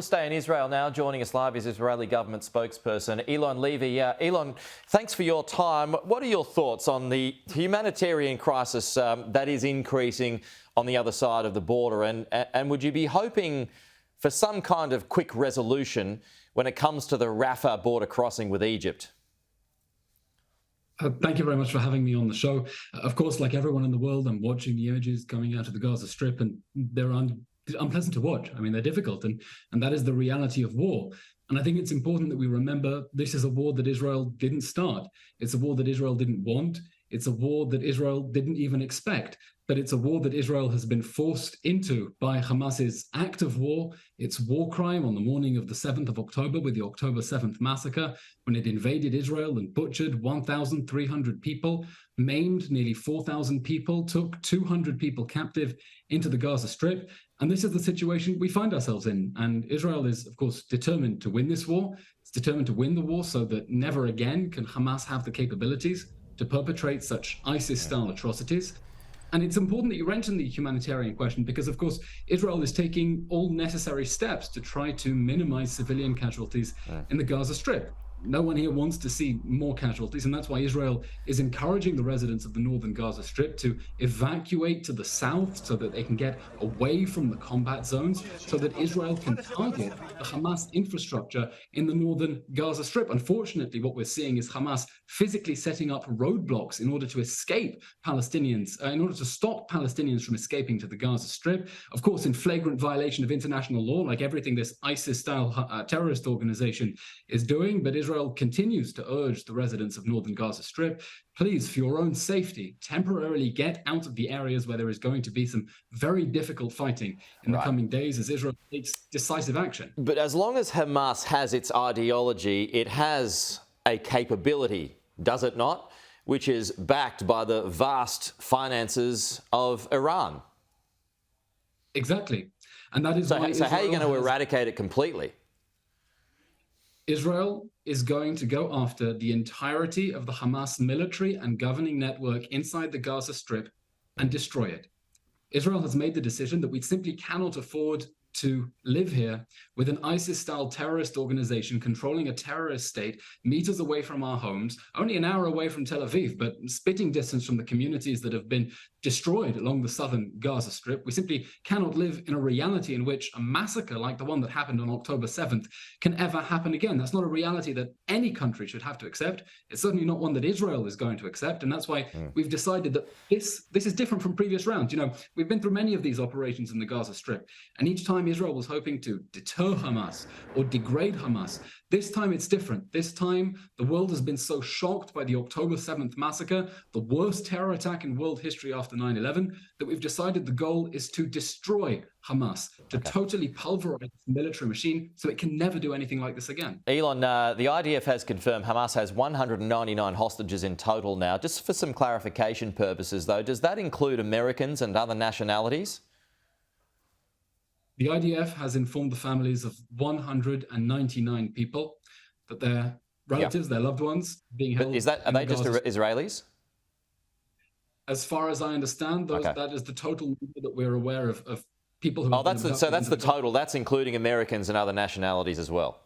Stay in Israel now. Joining us live is Israeli government spokesperson Eylon Levy. Eylon, thanks for your time. What are your thoughts on the humanitarian crisis that is increasing on the other side of the border? And would you be hoping for some kind of quick resolution when it comes to the Rafah border crossing with Egypt? Thank you very much for having me on the show. Of course, like everyone in the world, I'm watching the images coming out of the Gaza Strip, and they're unpleasant to watch. I mean, they're difficult, and that is the reality of war. And I think it's important that we remember this is a war that Israel didn't start. It's a war that Israel didn't want. It's a war that Israel didn't even expect. But it's a war that Israel has been forced into by Hamas's act of war. It's war crime on the morning of the 7th of October with the October 7th massacre, when it invaded Israel and butchered 1,300 people, maimed nearly 4,000 people, took 200 people captive into the Gaza Strip. And this is the situation we find ourselves in. And Israel is, of course, determined to win this war. It's determined to win the war so that never again can Hamas have the capabilities to perpetrate such ISIS-style atrocities. And it's important that you mention the humanitarian question because, of course, Israel is taking all necessary steps to try to minimize civilian casualties in the Gaza Strip. No one here wants to see more casualties, and that's why Israel is encouraging the residents of the northern Gaza Strip to evacuate to the south so that they can get away from the combat zones, so that Israel can target the Hamas infrastructure in the northern Gaza Strip. Unfortunately, what we're seeing is Hamas physically setting up roadblocks in order to escape Palestinians, in order to stop Palestinians from escaping to the Gaza Strip. Of course, in flagrant violation of international law, like everything this ISIS-style terrorist organization is doing. But Israel continues to urge the residents of northern Gaza Strip, please, for your own safety, temporarily get out of the areas where there is going to be some very difficult fighting in the coming days as Israel takes decisive action. But as long as Hamas has its ideology, it has a capability, does it not, which is backed by the vast finances of Iran. Exactly. And that is why so how are you going to eradicate it completely? Israel is going to go after the entirety of the Hamas military and governing network inside the Gaza Strip and destroy it. Israel has made the decision that we simply cannot afford to live here with an ISIS-style terrorist organization controlling a terrorist state meters away from our homes, only an hour away from Tel Aviv, but spitting distance from the communities that have been destroyed along the southern Gaza Strip. We simply cannot live in a reality in which a massacre like the one that happened on October 7th can ever happen again. That's not a reality that any country should have to accept. It's certainly not one that Israel is going to accept. And that's why we've decided that this is different from previous rounds. You know, we've been through many of these operations in the Gaza Strip, and each time Israel was hoping to deter Hamas or degrade Hamas. This time it's different. This time the world has been so shocked by the October 7th massacre, the worst terror attack in world history after 9/11, that we've decided the goal is to destroy Hamas, to totally pulverize the military machine so it can never do anything like this again. Eylon, the IDF has confirmed Hamas has 199 hostages in total now. Just for some clarification purposes, though, does that include Americans and other nationalities? The IDF has informed the families of 199 people that their relatives, their loved ones, being held. But are they just Israelis? As far as I understand, that is the total number that we're aware of people who. Oh, that's the total. That's including Americans and other nationalities as well.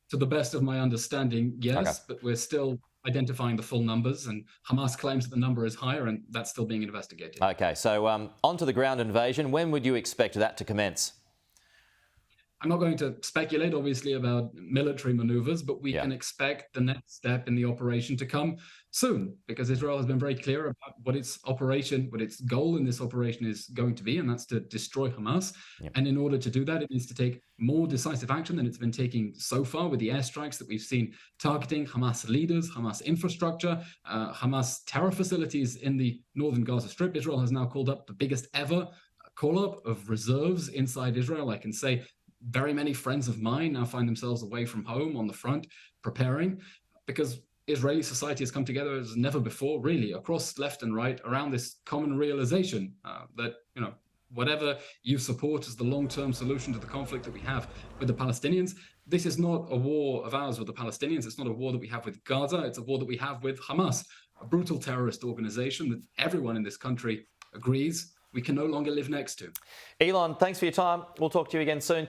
To the best of my understanding, yes, but we're still identifying the full numbers, and Hamas claims that the number is higher, and that's still being investigated. Okay, so on to the ground invasion. When would you expect that to commence? I'm not going to speculate, obviously, about military maneuvers, but we can expect the next step in the operation to come soon, because Israel has been very clear about what its goal in this operation is going to be, and that's to destroy Hamas. And in order to do that, it needs to take more decisive action than it's been taking so far with the airstrikes that we've seen targeting Hamas leaders, Hamas infrastructure, Hamas terror facilities in the northern Gaza Strip. Israel has now called up the biggest ever call-up of reserves inside Israel. I can say very many friends of mine now find themselves away from home on the front, preparing, because Israeli society has come together as never before, really, across left and right, around this common realization that, you know, whatever you support as the long-term solution to the conflict that we have with the Palestinians, this is not a war of ours with the Palestinians. It's not a war that we have with Gaza. It's a war that we have with Hamas, a brutal terrorist organization that everyone in this country agrees we can no longer live next to. Eylon, thanks for your time. We'll talk to you again soon.